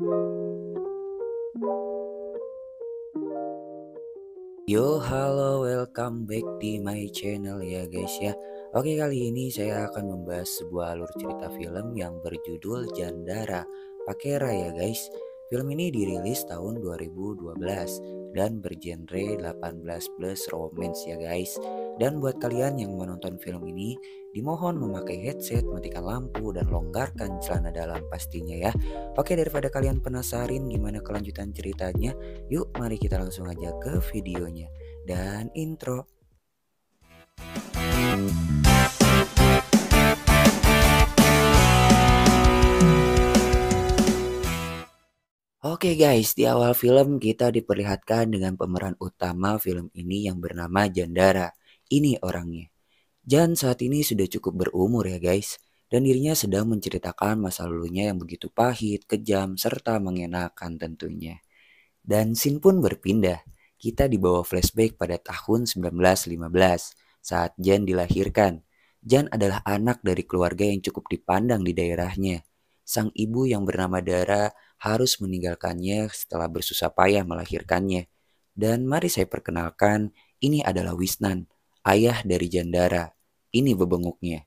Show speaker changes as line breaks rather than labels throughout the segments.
Yo, halo, welcome back di my channel ya guys ya. Oke, kali ini saya akan membahas sebuah alur cerita film yang berjudul Jandara Pakera ya guys. Film ini dirilis tahun 2012 dan bergenre 18 plus romance ya guys. Dan buat kalian yang menonton film ini, dimohon memakai headset, matikan lampu, dan longgarkan celana dalam pastinya ya. Oke, daripada kalian penasaran gimana kelanjutan ceritanya, yuk mari kita langsung aja ke videonya dan intro. Oke guys, di awal film kita diperlihatkan dengan pemeran utama film ini yang bernama Jandara. Ini orangnya. Jan saat ini sudah cukup berumur ya guys, dan dirinya sedang menceritakan masa lalunya yang begitu pahit, kejam, serta mengenakan tentunya. Dan scene pun berpindah. Kita dibawa flashback pada tahun 1915 saat Jan dilahirkan. Jan adalah anak dari keluarga yang cukup dipandang di daerahnya. Sang ibu yang bernama Dara harus meninggalkannya setelah bersusah payah melahirkannya. Dan mari saya perkenalkan, ini adalah Wisnan, ayah dari Jandara. Ini bebenguknya.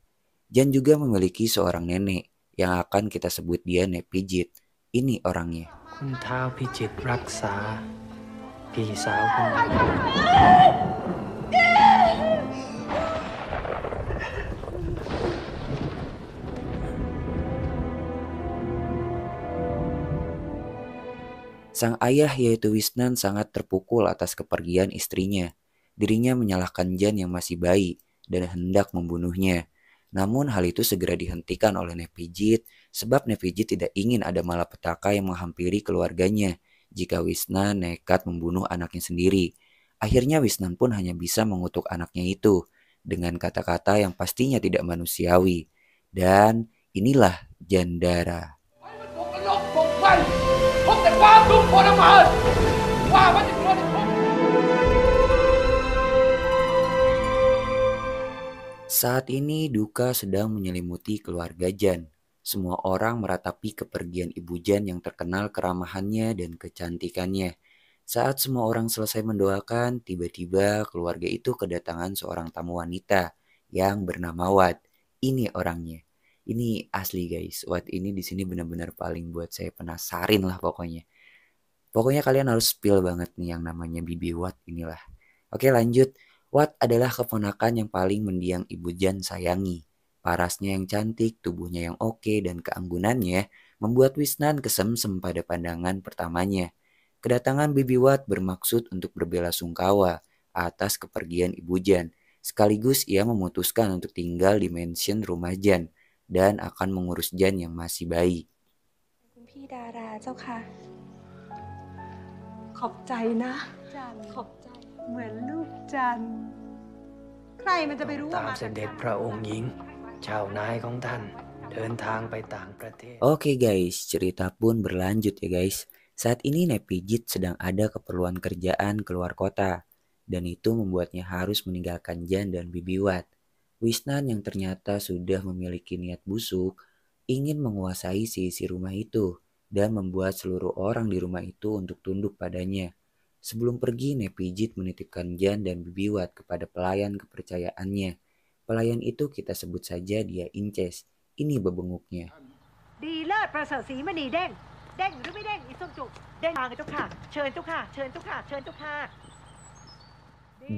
Jan juga memiliki seorang nenek yang akan kita sebut dia Nek Pijit. Ini orangnya.
คุณท้าวพิจิตรรักษาพี่สาวคุณไว้
Sang ayah yaitu Wisnan sangat terpukul atas kepergian istrinya. Dirinya menyalahkan Jan yang masih bayi dan hendak membunuhnya. Namun hal itu segera dihentikan oleh Nepijit sebab Nepijit tidak ingin ada malapetaka yang menghampiri keluarganya jika Wisnan nekat membunuh anaknya sendiri. Akhirnya Wisnan pun hanya bisa mengutuk anaknya itu dengan kata-kata yang pastinya tidak manusiawi. Dan inilah Jandara. Saat ini duka sedang menyelimuti keluarga Jan. Semua orang meratapi kepergian Ibu Jan yang terkenal keramahannya dan kecantikannya. Saat semua orang selesai mendoakan, tiba-tiba keluarga itu kedatangan seorang tamu wanita yang bernama Wat. Ini orangnya. Ini asli guys. Wat ini di sini benar-benar paling buat saya penasarin lah pokoknya. Pokoknya kalian harus spill banget nih yang namanya Bibi Wat inilah. Oke lanjut. Wat adalah keponakan yang paling mendiang Ibu Jan sayangi. Parasnya yang cantik, tubuhnya yang oke, dan keanggunannya membuat Wisnan kesemsem pada pandangan pertamanya. Kedatangan Bibi Wat bermaksud untuk berbelasungkawa atas kepergian Ibu Jan. Sekaligus ia memutuskan untuk tinggal di mansion rumah Jan dan akan mengurus Jan yang masih bayi.
คุณพี่ดาราเจ้าค่ะ ขอบใจนะจันขอบใจเหมือนลูกจันใครมันจะไปรู้ว่า
ตาม
มา
เสด็จพระองค์หญิงเจ้านายของท่านเดินทางไปต่างประเทศ
Oke guys, cerita pun berlanjut ya guys. Saat ini Nepijit sedang ada keperluan kerjaan keluar kota. Dan itu membuatnya harus meninggalkan Jan dan Bibi Wat. Wisnan yang ternyata sudah memiliki niat busuk, ingin menguasai isi rumah itu dan membuat seluruh orang di rumah itu untuk tunduk padanya. Sebelum pergi, Nepijit menitipkan Jan dan Bibi Wat kepada pelayan kepercayaannya. Pelayan itu kita sebut saja dia Inces. Ini bebenguknya.
ดีเลิศประเสริฐศรีมณีเด้งเด้งหรือไม่เด้งอีส้มจุกเด้งทางเจ้าค่ะเชิญเจ้าค่ะเชิญเจ้าค่ะเชิญเจ้าค่ะ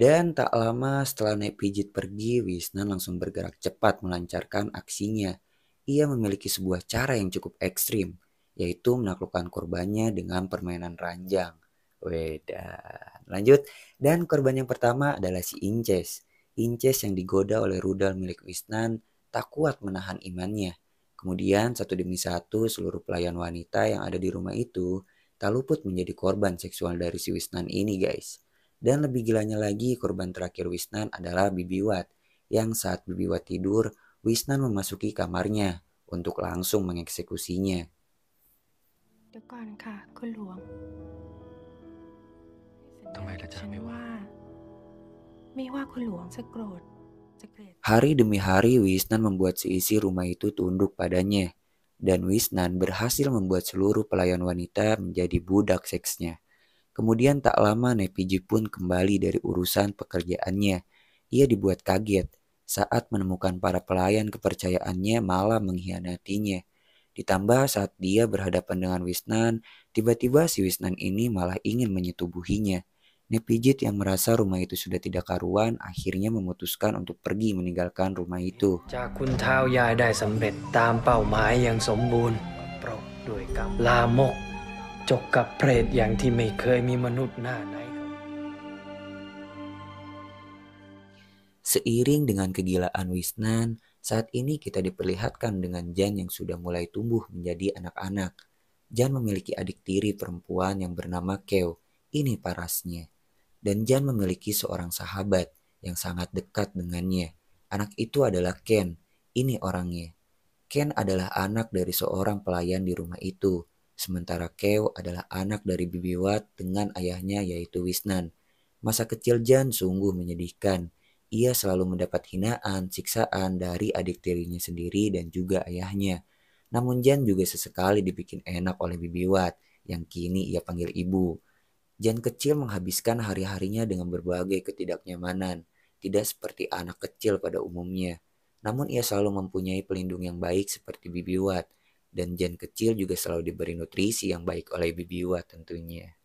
Dan tak lama setelah Nepijit pergi, Wisnan langsung bergerak cepat melancarkan aksinya. Ia memiliki sebuah cara yang cukup ekstrim, yaitu menaklukkan korbannya dengan permainan ranjang. Wedan. Lanjut, dan korban yang pertama adalah si Inces. Inces yang digoda oleh rudal milik Wisnan tak kuat menahan imannya. Kemudian satu demi satu seluruh pelayan wanita yang ada di rumah itu tak luput menjadi korban seksual dari si Wisnan ini guys. Dan lebih gilanya lagi, korban terakhir Wisnan adalah Bibi Wat, yang saat Bibi Wat tidur, Wisnan memasuki kamarnya untuk langsung mengeksekusinya.
เดี๋ยวก่อนค่ะคุณหลวง
ทำไมล่ะจ๊ะ
ฉัน
ไม่ว่า
ไม่ว่าคุณหลวงจะโกรธจะเกลียด
Hari demi hari Wisnan membuat seisi rumah itu tunduk padanya. dan Wisnan berhasil membuat seluruh pelayan wanita menjadi budak seksnya. Kemudian tak lama Nepiji pun kembali dari urusan pekerjaannya. Ia dibuat kaget saat menemukan para pelayan kepercayaannya malah mengkhianatinya. Ditambah saat dia berhadapan dengan Wisnan, tiba-tiba si Wisnan ini malah ingin menyetubuhinya. Nepijit yang merasa rumah itu sudah tidak karuan akhirnya memutuskan untuk pergi meninggalkan rumah itu.
จากคุณเท้ายายได้สำเร็จตามเป้าหมายอย่างสมบูรณ์เพราะด้วยกรรมลามกจบกับเปรตอย่างที่ไม่เคยมีมนุษย์หน้าไหน
Seiring dengan kegilaan Wisnan, saat ini kita diperlihatkan dengan Jan yang sudah mulai tumbuh menjadi anak-anak. Jan memiliki adik tiri perempuan yang bernama Keo, ini parasnya. Dan Jan memiliki seorang sahabat yang sangat dekat dengannya. Anak itu adalah Ken, ini orangnya. Ken adalah anak dari seorang pelayan di rumah itu, sementara Keo adalah anak dari Bibi Wat dengan ayahnya yaitu Wisnan. Masa kecil Jan sungguh menyedihkan. Ia selalu mendapat hinaan, siksaan dari adik tirinya sendiri dan juga ayahnya. Namun Jan juga sesekali dibikin enak oleh Bibi Wat, yang kini ia panggil ibu. Jan kecil menghabiskan hari-harinya dengan berbagai ketidaknyamanan, tidak seperti anak kecil pada umumnya. Namun ia selalu mempunyai pelindung yang baik seperti Bibi Wat, dan Jan kecil juga selalu diberi nutrisi yang baik oleh Bibi Wat tentunya.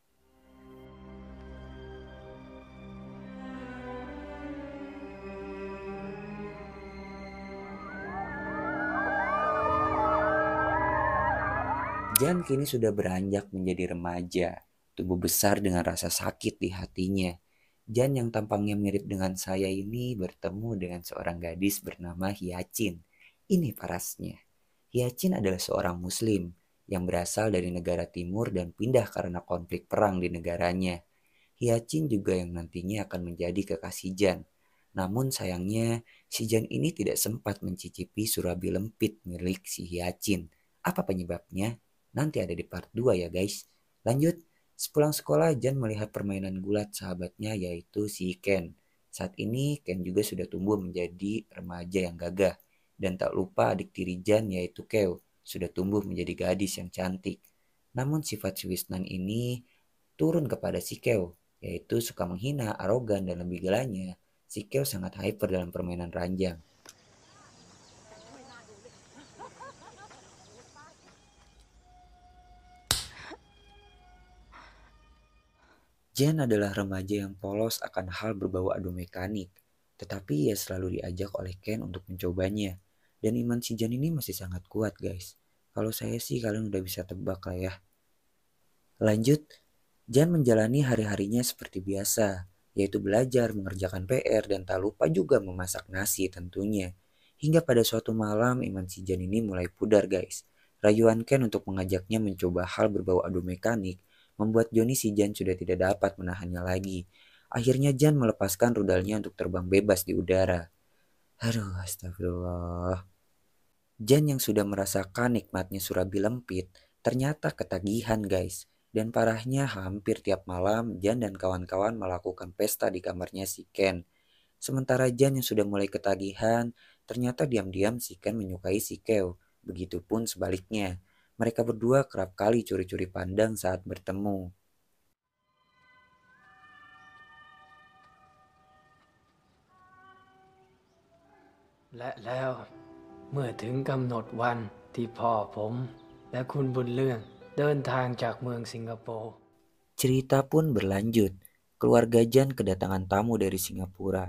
Jan kini sudah beranjak menjadi remaja, tumbuh besar dengan rasa sakit di hatinya. Jan yang tampangnya mirip dengan saya ini bertemu dengan seorang gadis bernama Hyacin. Ini parasnya. Hyacin adalah seorang muslim yang berasal dari negara timur dan pindah karena konflik perang di negaranya. Hyacin juga yang nantinya akan menjadi kekasih Jan. Namun sayangnya si Jan ini tidak sempat mencicipi surabi lempit milik si Hyacin. Apa penyebabnya? Nanti ada di part 2 ya guys. Lanjut, sepulang sekolah Jan melihat permainan gulat sahabatnya yaitu si Ken. Saat ini Ken juga sudah tumbuh menjadi remaja yang gagah. Dan tak lupa adik tiri Jan yaitu Keo sudah tumbuh menjadi gadis yang cantik. Namun sifat si Wisnan ini turun kepada si Keo, yaitu suka menghina, arogan, dan lebih gelanya. Si Keo sangat hyper dalam permainan ranjang. Jan adalah remaja yang polos akan hal berbau adu mekanik, tetapi ia selalu diajak oleh Ken untuk mencobanya. Dan iman si Jan ini masih sangat kuat guys. Kalau saya sih kalian udah bisa tebak lah ya. Lanjut, Jan menjalani hari-harinya seperti biasa, yaitu belajar, mengerjakan PR, dan tak lupa juga memasak nasi tentunya. Hingga pada suatu malam iman si Jan ini mulai pudar guys. Rayuan Ken untuk mengajaknya mencoba hal berbau adu mekanik membuat Johnny si Jan sudah tidak dapat menahannya lagi. Akhirnya Jan melepaskan rudalnya untuk terbang bebas di udara. Aduh, astagfirullah. Jan yang sudah merasakan nikmatnya surabi lempit, ternyata ketagihan guys. Dan parahnya hampir tiap malam Jan dan kawan-kawan melakukan pesta di kamarnya si Ken. Sementara Jan yang sudah mulai ketagihan, ternyata diam-diam si Ken menyukai si Keo. Begitupun sebaliknya. Mereka berdua kerap kali curi-curi pandang saat bertemu.
และแล้วเมื่อถึงกำหนดวันที่พ่อผมและคุณบุญเรื่องเดินทางจากเมืองสิงคโปร์
Cerita pun berlanjut. Keluarga Jan kedatangan tamu dari Singapura,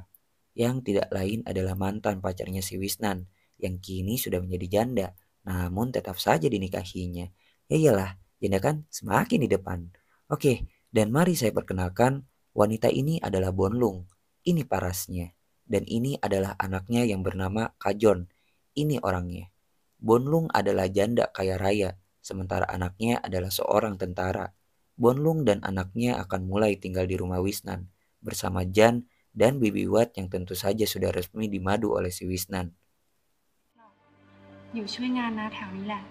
yang tidak lain adalah mantan pacarnya si Wisnan, yang kini sudah menjadi janda, namun tetap saja dinikahinya. Ya iyalah, janda kan semakin di depan. Oke, dan mari saya perkenalkan, wanita ini adalah Bonlung. Ini parasnya. Dan ini adalah anaknya yang bernama Kajon. Ini orangnya. Bonlung adalah janda kaya raya, sementara anaknya adalah seorang tentara. Bonlung dan anaknya akan mulai tinggal di rumah Wisnan, bersama Jan dan Bibi Wat yang tentu saja sudah resmi dimadu oleh si Wisnan.
อยู่ช่วยงานนาแถวนี้แหละ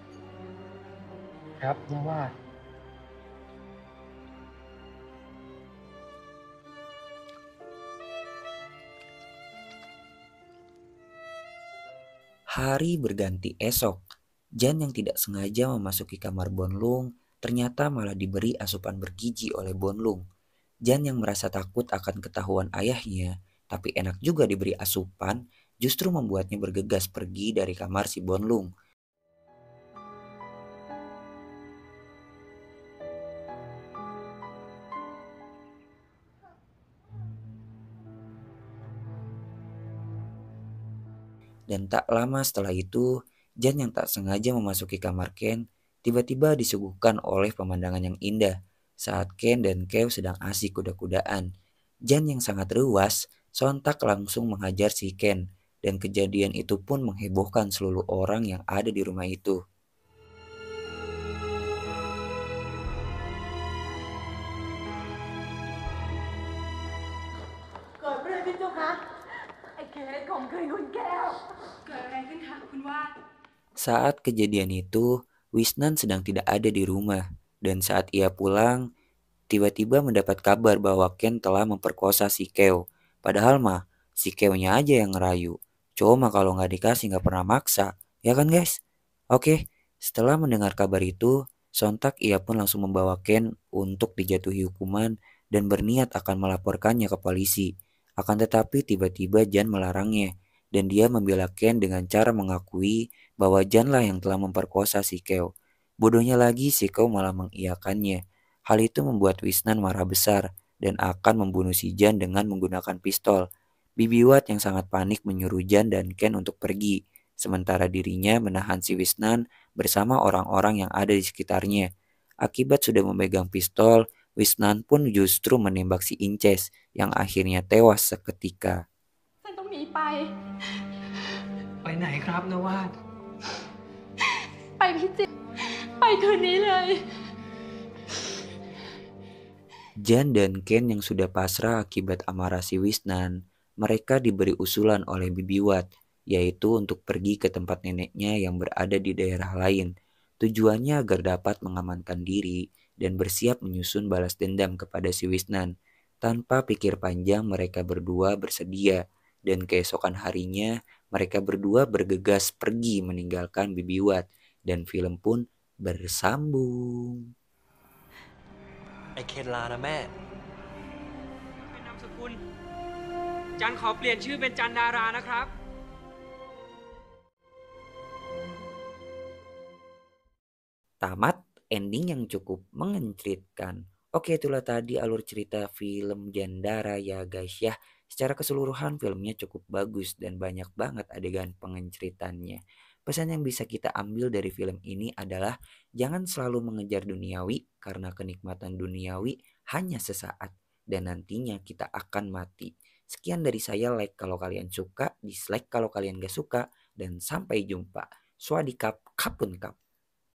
ครับผมว่า
Hari berganti esok. Jan yang tidak sengaja memasuki kamar Bonlung ternyata malah diberi asupan bergizi oleh Bonlung. Jan yang merasa takut akan ketahuan ayahnya, tapi enak juga diberi asupan, justru membuatnya bergegas pergi dari kamar si Bonlung. Dan tak lama setelah itu, Jan yang tak sengaja memasuki kamar Ken tiba-tiba disuguhkan oleh pemandangan yang indah saat Ken dan Kev sedang asik kuda-kudaan. Jan yang sangat ruas sontak langsung menghajar si Ken dan kejadian itu pun menghebohkan seluruh orang yang ada di rumah itu.
เกิดอะไรขึ้นเจ้าคะไอ้เคสข่มขืนคุณแก้ว
Saat kejadian itu, Wisnan sedang tidak ada di rumah dan saat ia pulang, tiba-tiba mendapat kabar bahwa Ken telah memperkosa si Keo. Padahal mah, si Keo-nya aja yang ngerayu. Cuma kalau nggak dikasih nggak pernah maksa, ya kan guys? Oke, setelah mendengar kabar itu, sontak ia pun langsung membawa Ken untuk dijatuhi hukuman dan berniat akan melaporkannya ke polisi. Akan tetapi tiba-tiba Jan melarangnya dan dia membela Ken dengan cara mengakui bahwa Jan lah yang telah memperkosa si Keo. Bodohnya lagi si Keo malah mengiyakannya. Hal itu membuat Wisnan marah besar dan akan membunuh si Jan dengan menggunakan pistol. Bibi Wat yang sangat panik menyuruh Jan dan Ken untuk pergi, sementara dirinya menahan si Wisnan bersama orang-orang yang ada di sekitarnya. Akibat sudah memegang pistol, Wisnan pun justru menembak si Inces yang akhirnya tewas seketika.
ฉันต้องหนีไป
ไปไหนครับนวาด
ไปพิจิตรไปคืนนี้เลย
Jan dan Ken yang sudah pasrah akibat amarah si Wisnan, mereka diberi usulan oleh Bibi Wat, yaitu untuk pergi ke tempat neneknya yang berada di daerah lain. Tujuannya agar dapat mengamankan diri dan bersiap menyusun balas dendam kepada si Wisnan. Tanpa pikir panjang mereka berdua bersedia dan keesokan harinya mereka berdua bergegas pergi meninggalkan Bibi Wat dan film pun bersambung.
ไอ้เคนลานะแม่
เป็นนามสกุล จันขอเปลี่ยนชื่อเป็นจันดารานะครับ
Tamat, ending yang cukup mengencritkan. Oke, itulah tadi alur cerita film Jandara ya guys ya. Secara keseluruhan filmnya cukup bagus dan banyak banget adegan pengenceritannya. Pesan yang bisa kita ambil dari film ini adalah jangan selalu mengejar duniawi karena kenikmatan duniawi hanya sesaat dan nantinya kita akan mati. Sekian dari saya, like kalau kalian suka, dislike kalau kalian gak suka, dan sampai jumpa. Swadikap, kapun kap.